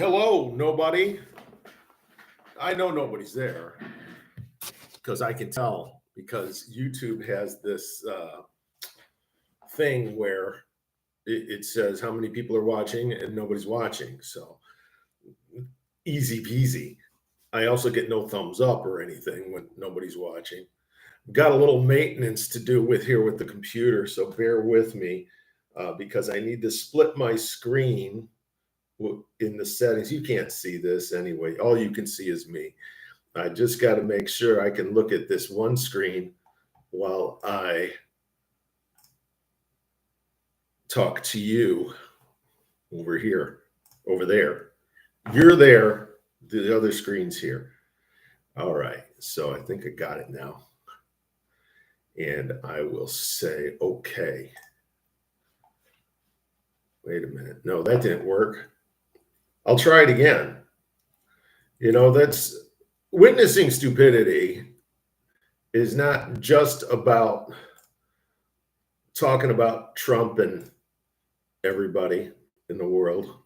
Hello, nobody. I know nobody's there because I can tell because YouTube has this thing where it says how many people are watching and nobody's watching. So easy peasy. I also get no thumbs up or anything when nobody's watching. Got a little maintenance to do with here with the computer, so bear with me because I need to split my screen in the settings. You can't see this anyway. All you can see is me. I just got to make sure I can look at this one screen while I talk to you over here, over there. You're there. The other screen's here. All right. So I think I got it now. And I will say, okay. Wait a minute. No, that didn't work. I'll try it again. You know, that's witnessing stupidity is not just about talking about Trump and everybody in the world.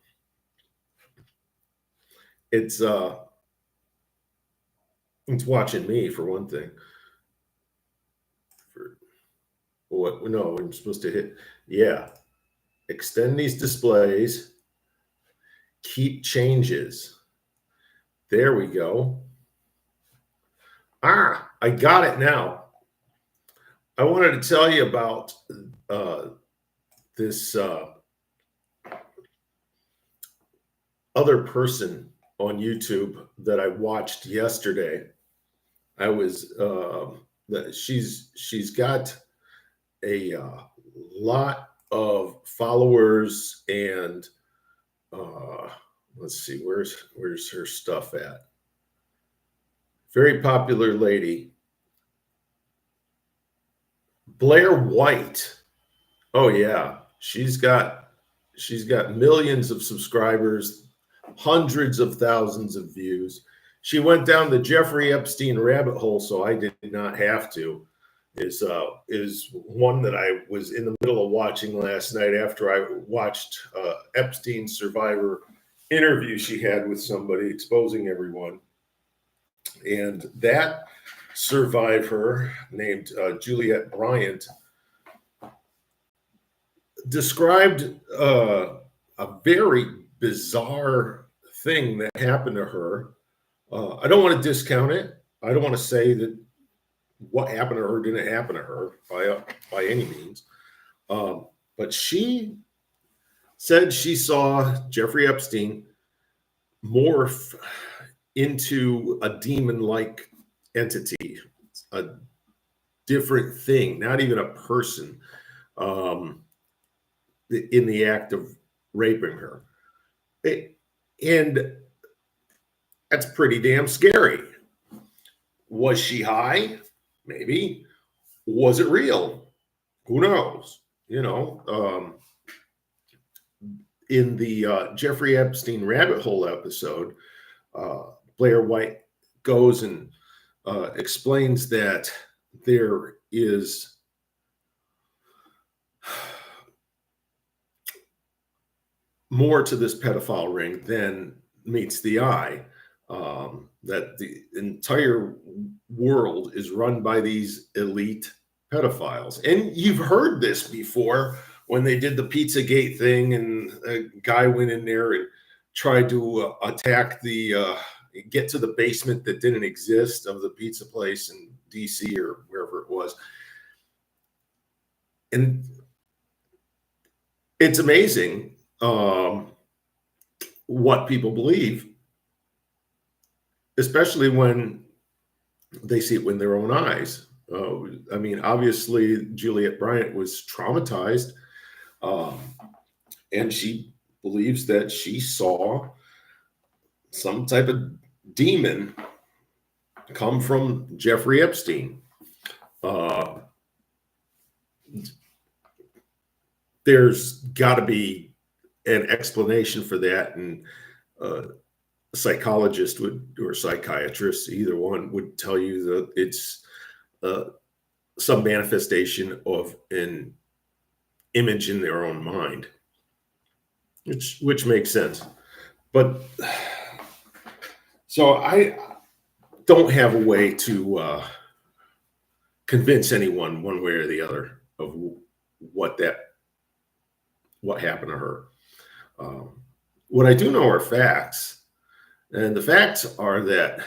It's watching me for one thing. For what? No, I'm supposed to hit. Yeah, extend these displays. Keep changes. There we go. I got it now. I wanted to tell you about this other person on YouTube that I watched yesterday. I was she's got a lot of followers and let's see, where's her stuff at? Very popular lady. Blair White. Oh yeah, she's got millions of subscribers, hundreds of thousands of views. She went down the Jeffrey Epstein rabbit hole, so I did not have to. Is one that I was in the middle of watching last night after I watched Epstein survivor interview she had with somebody exposing everyone. And that survivor named Juliet Bryant described a very bizarre thing that happened to her. I don't want to discount it. I don't want to say that what happened to her didn't happen to her by any means. But she said she saw Jeffrey Epstein morph into a demon-like entity, a different thing, not even a person, in the act of raping her. And that's pretty damn scary. Was she high? Maybe. Was it real? Who knows? You know, in the Jeffrey Epstein rabbit hole episode, Blair White goes and explains that there is more to this pedophile ring than meets the eye. That the entire world is run by these elite pedophiles. And you've heard this before when they did the Pizzagate thing and a guy went in there and tried to attack get to the basement that didn't exist of the pizza place in DC or wherever it was. And it's amazing what people believe, especially when they see it with their own eyes. I mean, obviously, Juliet Bryant was traumatized, and she believes that she saw some type of demon come from Jeffrey Epstein. There's got to be an explanation for that, and a psychologist or psychiatrist, either one, would tell you that it's some manifestation of an image in their own mind, which makes sense. But so I don't have a way to convince anyone one way or the other of what happened to her. What I do know are facts, and the facts are that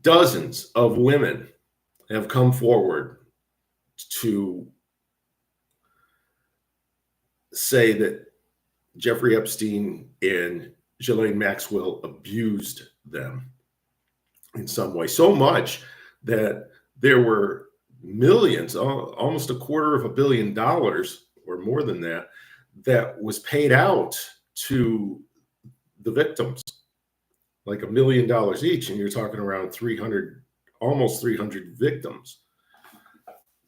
dozens of women have come forward to say that Jeffrey Epstein and Ghislaine Maxwell abused them in some way, so much that there were millions, almost $250 million or more than that, that was paid out to the victims, like $1 million each. And you're talking around 300, almost 300 victims.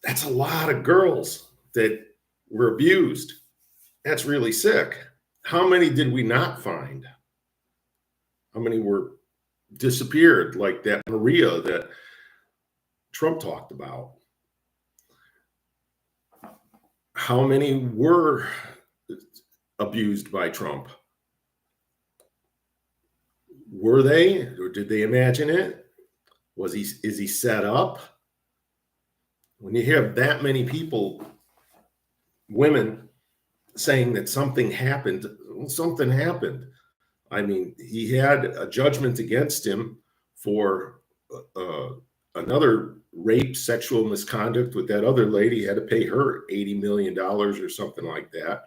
That's a lot of girls that were abused. That's really sick. How many did we not find? How many were disappeared, like that Maria that Trump talked about? How many were abused by Trump? Were they, or did they imagine it? Is he set up? When you have that many people, women, saying that something happened, well, something happened. I mean, he had a judgment against him for another rape, sexual misconduct with that other lady. He had to pay her $80 million or something like that.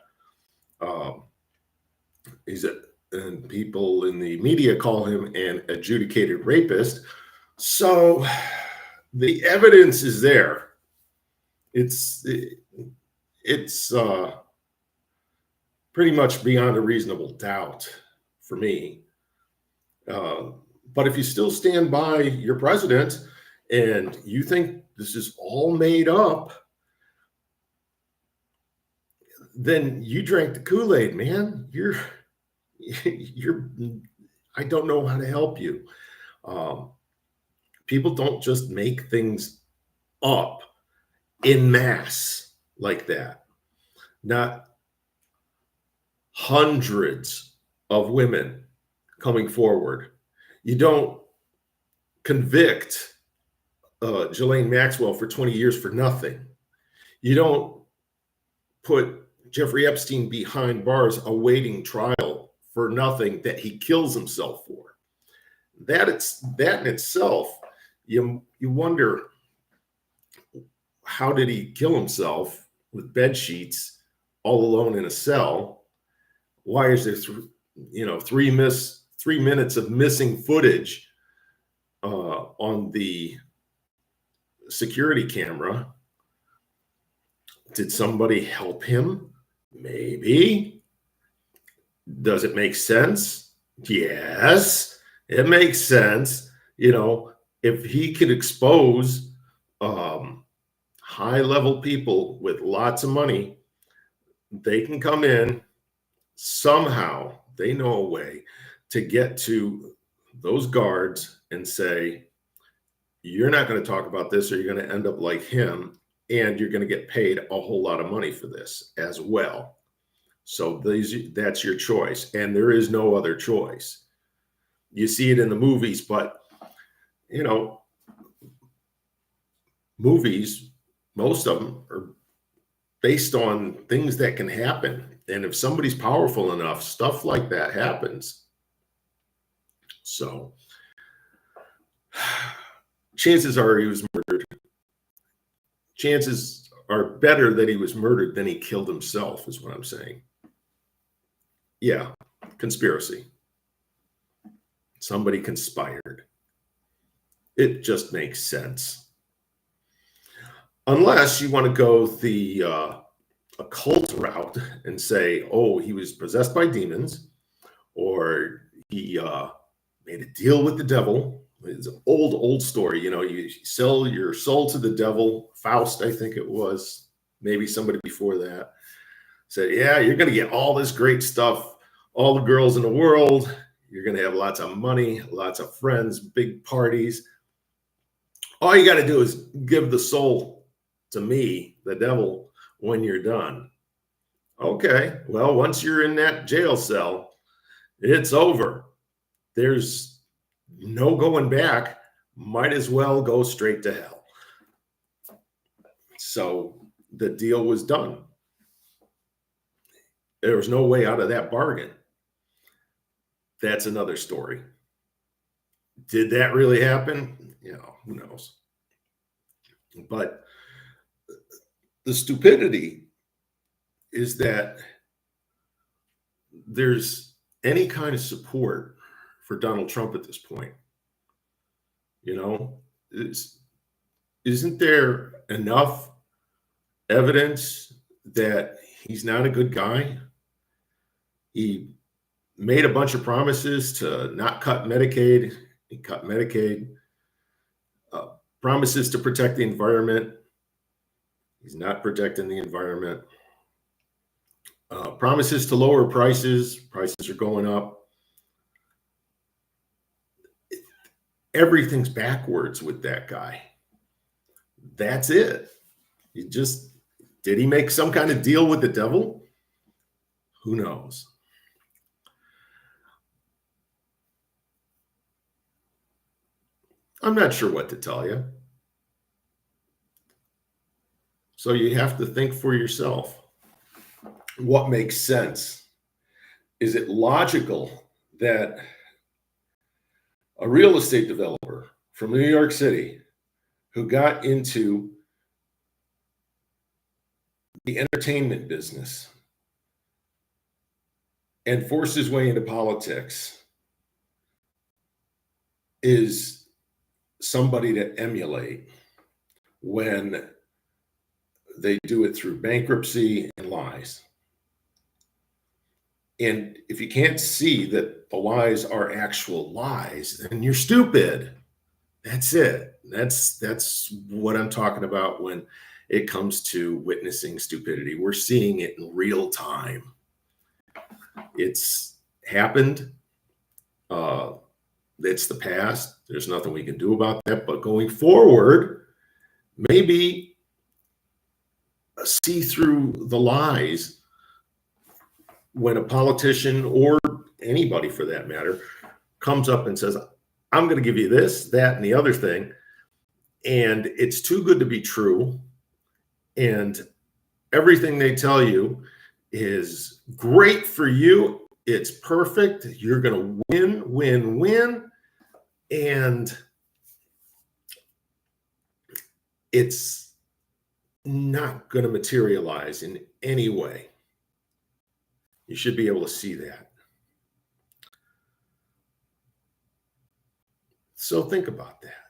And people in the media call him an adjudicated rapist. So the evidence is there. It's pretty much beyond a reasonable doubt for me. But if you still stand by your president and you think this is all made up, then you drank the Kool-Aid, man. I don't know how to help you. People don't just make things up en masse like that. Not hundreds of women coming forward. You don't convict Ghislaine Maxwell for 20 years for nothing. You don't put Jeffrey Epstein behind bars awaiting trial for nothing that he kills himself for. That in itself, you wonder, how did he kill himself with bed sheets all alone in a cell? Why is there 3 minutes of missing footage on the security camera? Did somebody help him? Maybe. Does it make sense? Yes, it makes sense. If he could expose high-level people with lots of money, they can come in somehow. They know a way to get to those guards and say, you're not going to talk about this, or you're going to end up like him, and you're going to get paid a whole lot of money for this as well. So that's your choice, and there is no other choice. You see it in the movies, but movies, most of them are based on things that can happen. And if somebody's powerful enough, stuff like that happens. So chances are he was murdered. Chances are better that he was murdered than he killed himself, is what I'm saying. Yeah, conspiracy. Somebody conspired. It just makes sense. Unless you want to go the occult route and say, oh, he was possessed by demons, or he made a deal with the devil. It's an old story. You sell your soul to the devil. Faust, I think it was, maybe somebody before that, said, yeah, you're going to get all this great stuff, all the girls in the world. You're going to have lots of money, lots of friends, big parties. All you got to do is give the soul to me, the devil, when you're done. Okay, well, once you're in that jail cell, It's over. There's no going back. Might as well go straight to hell. So the deal was done. There was no way out of that bargain. That's another story. Did that really happen? Who knows? But the stupidity is that there's any kind of support for Donald Trump at this point. Isn't there enough evidence that he's not a good guy? He made a bunch of promises to not cut Medicaid. He cut Medicaid. Promises to protect the environment. He's not protecting the environment. Promises to lower prices. Prices are going up. Everything's backwards with that guy. That's it. Did he make some kind of deal with the devil? Who knows? I'm not sure what to tell you. So you have to think for yourself. What makes sense? Is it logical that a real estate developer from New York City who got into the entertainment business and forced his way into politics is somebody to emulate when they do it through bankruptcy and lies? And if you can't see that the lies are actual lies, then you're stupid. That's it. That's what I'm talking about when it comes to witnessing stupidity. We're seeing it in real time. It's happened. It's the past. There's nothing we can do about that. But going forward, maybe see through the lies when a politician, or anybody for that matter, comes up and says, I'm going to give you this, that, and the other thing, and it's too good to be true, and everything they tell you is great for you, it's perfect, you're going to win, and it's not going to materialize in any way. You should be able to see that. So think about that.